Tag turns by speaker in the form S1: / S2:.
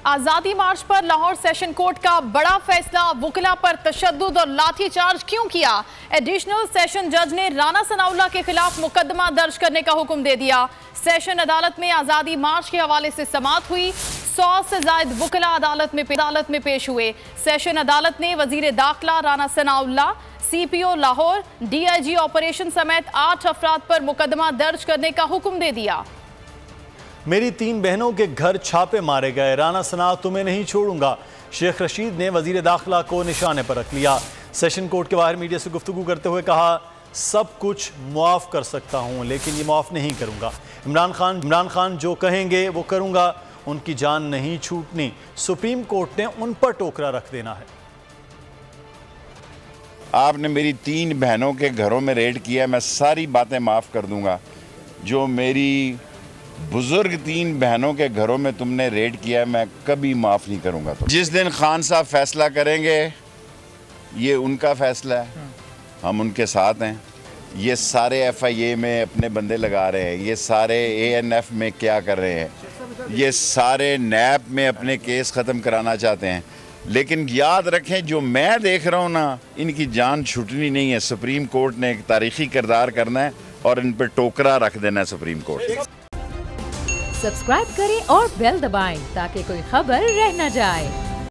S1: आजादी मार्च पर Lahore session court का बड़ा फैसला, वुकला पर तशद्दुद और लाठीचार्ज क्यों किया। एडिशनल सेशन जज ने राना सनाउल्लाह के खिलाफ मुकदमा दर्ज करने का हुक्म दे दिया। सेशन अदालत में आजादी मार्च के हवाले से समाअत हुई। 100 से जायद वुकला अदालत में पेश हुए। सेशन अदालत ने वजीर दाखिला Rana Sanaullah, CPO Lahore, DIG operation समेत 8 अफराद पर मुकदमा दर्ज करने का हुक्म दे दिया।
S2: मेरी 3 बहनों के घर छापे मारे गए, राना सना तुम्हें नहीं छोड़ूंगा। शेख रशीद ने वजीर दाखिला को निशाने पर रख लिया। सेशन कोर्ट के बाहर मीडिया से गुफ्तगू करते हुए कहा, सब कुछ मुआफ़ कर सकता हूं लेकिन ये मुआफ़ नहीं करूंगा। इमरान खान जो कहेंगे वो करूंगा, उनकी जान नहीं छूटनी। सुप्रीम कोर्ट ने उन पर टोकरा रख देना है।
S3: आपने मेरी 3 बहनों के घरों में रेड किया, मैं सारी बातें माफ़ कर दूंगा। जो मेरी बुजुर्ग 3 बहनों के घरों में तुमने रेड किया है, मैं कभी माफ़ नहीं करूंगा। तो जिस दिन खान साहब फैसला करेंगे, ये उनका फैसला है, हम उनके साथ हैं। ये सारे FIA में अपने बंदे लगा रहे हैं, ये सारे ANF में क्या कर रहे हैं, ये सारे NAP में अपने केस ख़त्म कराना चाहते हैं। लेकिन याद रखें, जो मैं देख रहा हूँ ना, इनकी जान छूटनी नहीं है। सुप्रीम कोर्ट ने एक तारीखी किरदार करना है और इन पर टोकरा रख देना है सुप्रीम कोर्ट।
S4: सब्सक्राइब करें और बेल दबाएं ताकि कोई खबर रह न जाए।